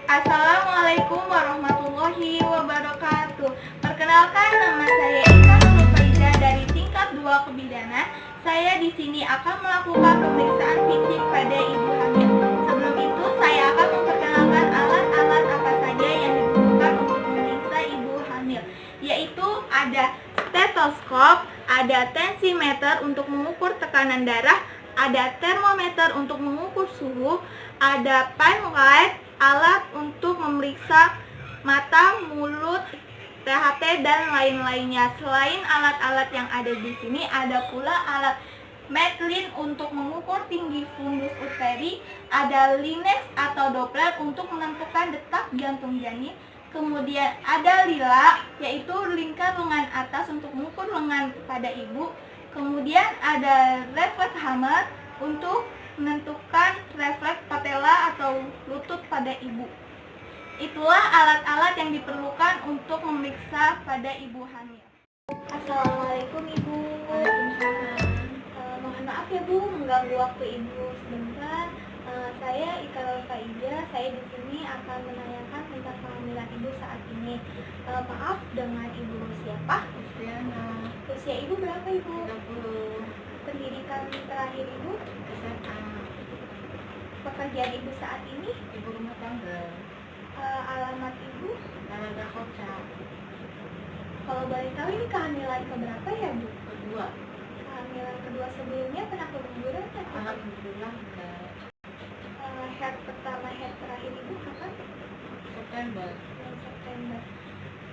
Assalamualaikum warahmatullahi wabarakatuh. Perkenalkan, nama saya Ika Nurfaiza dari tingkat 2 kebidanan. Saya di sini akan melakukan pemeriksaan fisik pada ibu hamil. Sebelum itu, saya akan memperkenalkan alat-alat apa saja yang dibutuhkan untuk memeriksa ibu hamil, yaitu ada stetoskop, ada tensimeter untuk mengukur tekanan darah, ada termometer untuk mengukur suhu, ada pine light, alat untuk memeriksa mata, mulut, THT dan lain-lainnya. Selain alat-alat yang ada di sini, ada pula alat Medline untuk mengukur tinggi fundus uteri, ada Linex atau Doppler untuk menentukan detak jantung janin. Kemudian ada Lila, yaitu lingkar lengan atas untuk mengukur lengan pada ibu. Kemudian ada reflex hammer untuk menentukan refleks patella atau lutut pada ibu. Itulah alat-alat yang diperlukan untuk memeriksa pada ibu hamil. Assalamualaikum Ibu. Mohon maaf ya Bu, mengganggu waktu Ibu sebentar. Saya Ika Nurfaiza. Saya di sini akan menanyakan tentang kehamilan Ibu saat ini. Maaf, dengan Ibu siapa? Kristiana. Usia Ibu berapa Ibu? 30. Pendidikan terakhir Ibu? SMA. Pekerjaan Ibu saat ini? Ibu rumah tangga. Alamat Ibu? Naraga Kota. Kalau boleh tahu ini kehamilan keberapa ya Bu? Kedua. Kehamilan kedua, sebelumnya pernah keguguran atau? Alhamdulillah enggak. Head pertama, head terakhir Ibu kapan? September. Bulan September.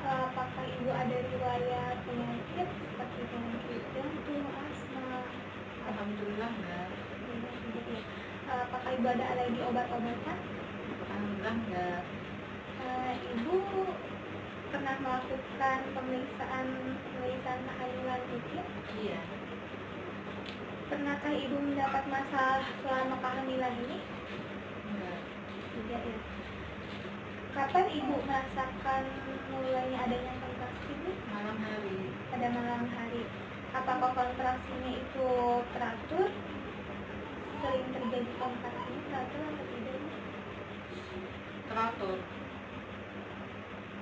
Apakah Ibu ada riwayat penyakit seperti penyakit jantung, asma? Alhamdulillah enggak. Apakah Ibu ada alergi obat-obatan? Alhamdulillah enggak. Ibu pernah melakukan pemeriksaan kehamilan rutin? Iya. Pernahkah Ibu mendapat masalah selama kehamilan ini? Enggak. Tidak ya. Kapan Ibu merasakan mulainya adanya kontraksi ini? Malam hari. Pada malam hari. Apakah kontraksinya itu teratur? Sering terjadi kontraksi teratur atau tidak? Teratur.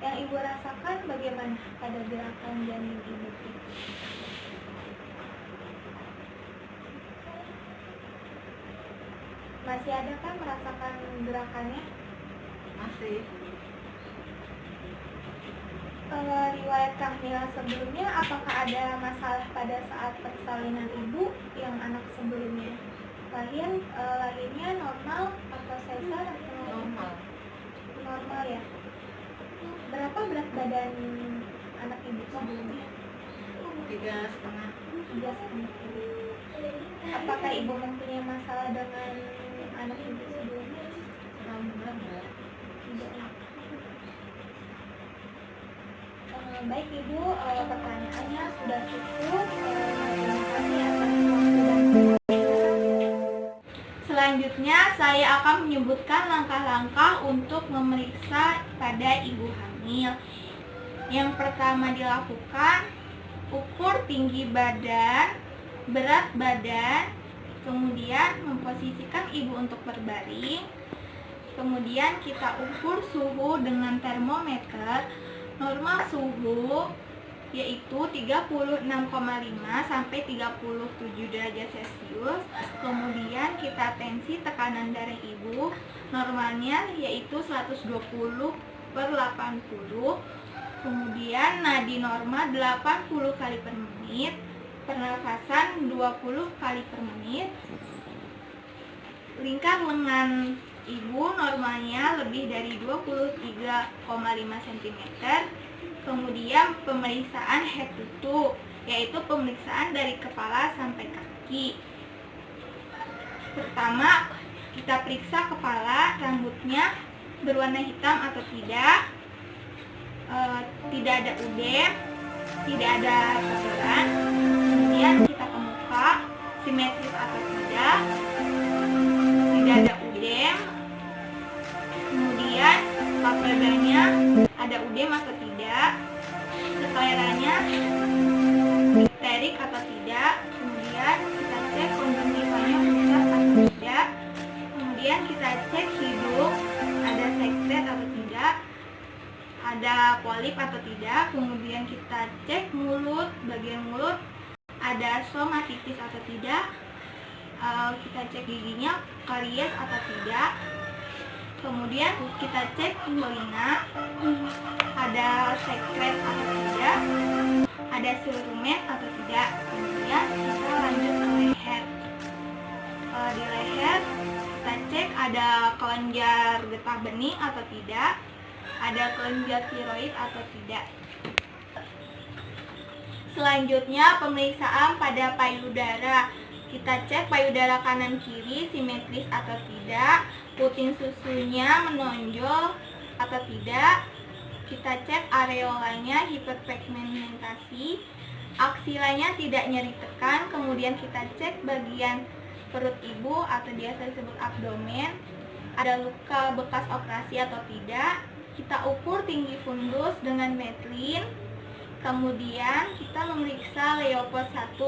Yang Ibu rasakan bagaimana pada gerakan janin Ibu? Masih adakah merasakan gerakannya? Masih. Riwayat kehamilan sebelumnya, apakah ada masalah pada saat persalinan Ibu yang anak sebelumnya? Lahirnya normal atau sesar atau Normal. normal ya? Berapa berat badan anak Ibu sebelumnya? 3,5. 3,5. Apakah Ibu mempunyai masalah dengan anak Ibu sebelumnya? Alhamdulillah enggak. Tidak. Baik Ibu, pertanyaannya sudah cukup. Terima kasih atas waktu dan selanjutnya saya akan menyebutkan langkah-langkah untuk memeriksa pada ibu hamil. Yang pertama dilakukan, ukur tinggi badan, berat badan, kemudian memposisikan ibu untuk berbaring. Kemudian kita ukur suhu dengan termometer. Normal suhu yaitu 36,5 sampai 37 derajat Celcius. Kemudian kita tensi tekanan darah ibu, normalnya yaitu 120/80. Kemudian nadi normal 80 kali per menit, pernafasan 20 kali per menit. Lingkar lengan ibu normalnya lebih dari 23,5 cm. Kemudian pemeriksaan head to toe, yaitu pemeriksaan dari kepala sampai kaki. Pertama, kita periksa kepala, rambutnya berwarna hitam atau tidak, tidak ada udem, tidak ada kotoran. Kemudian kita ke muka, simetris atau tidak ada udem. Kemudian papedanya ada udem atau tidak, seleranya dipterik atau tidak. Kemudian kita cek konjungtivanya pusat atau tidak. Kemudian kita cek hidung ada sekret atau ada polip atau tidak. Kemudian kita cek mulut, bagian mulut ada stoma tipis atau tidak. Kita cek giginya karies atau tidak. Kemudian kita cek telinga, ada sekret atau tidak, ada serumen atau tidak. Kemudian kita lanjut ke leher. Di leher kita cek ada kelenjar getah bening atau tidak, ada kelenjar tiroid atau tidak. Selanjutnya pemeriksaan pada payudara. Kita cek payudara kanan kiri simetris atau tidak, puting susunya menonjol atau tidak. Kita cek areolanya hiperpigmentasi, aksilanya tidak nyeri tekan. Kemudian kita cek bagian perut ibu atau biasa disebut abdomen, ada luka bekas operasi atau tidak. Kita ukur tinggi fundus dengan metlin. Kemudian kita memeriksa Leopard 1.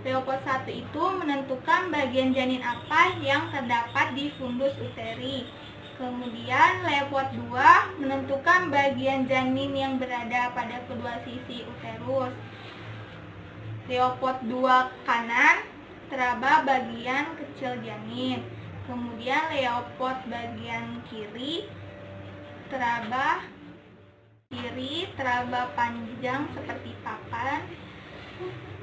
Leopard 1 itu menentukan bagian janin apa yang terdapat di fundus uteri. Kemudian Leopard 2 menentukan bagian janin yang berada pada kedua sisi uterus. Leopard 2 kanan teraba bagian kecil janin. Kemudian Leopard bagian kiri teraba panjang seperti papan.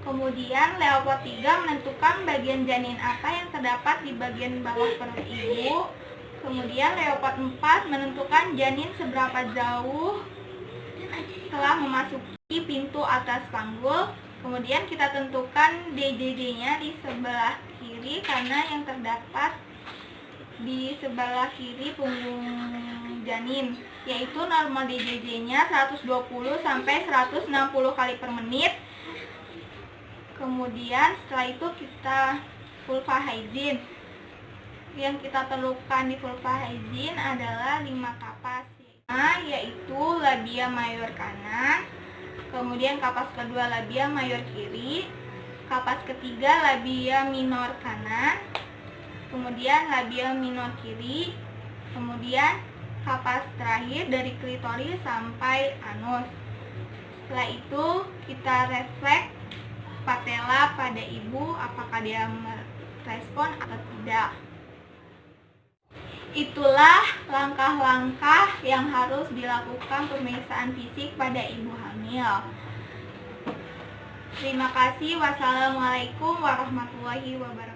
Kemudian Leopard 3 menentukan bagian janin apa yang terdapat di bagian bawah perut ibu. Kemudian Leopard 4 menentukan janin seberapa jauh telah memasuki pintu atas panggul. Kemudian kita tentukan DJJ-nya di sebelah kiri karena yang terdapat di sebelah kiri punggung janin, yaitu normal DJJ-nya 120 sampai 160 kali per menit. Kemudian setelah itu kita vulva hygiene. Yang kita perlukan di vulva hygiene adalah 5 kapas, yaitu labia mayor kanan, kemudian kapas kedua labia mayor kiri, kapas ketiga labia minor kanan, kemudian labia minor kiri, kemudian kapas terakhir dari klitoris sampai anus. Setelah itu kita refleks patella pada ibu, apakah dia merespon atau tidak. Itulah langkah-langkah yang harus dilakukan pemeriksaan fisik pada ibu hamil. Terima kasih. Wassalamualaikum warahmatullahi wabarakatuh.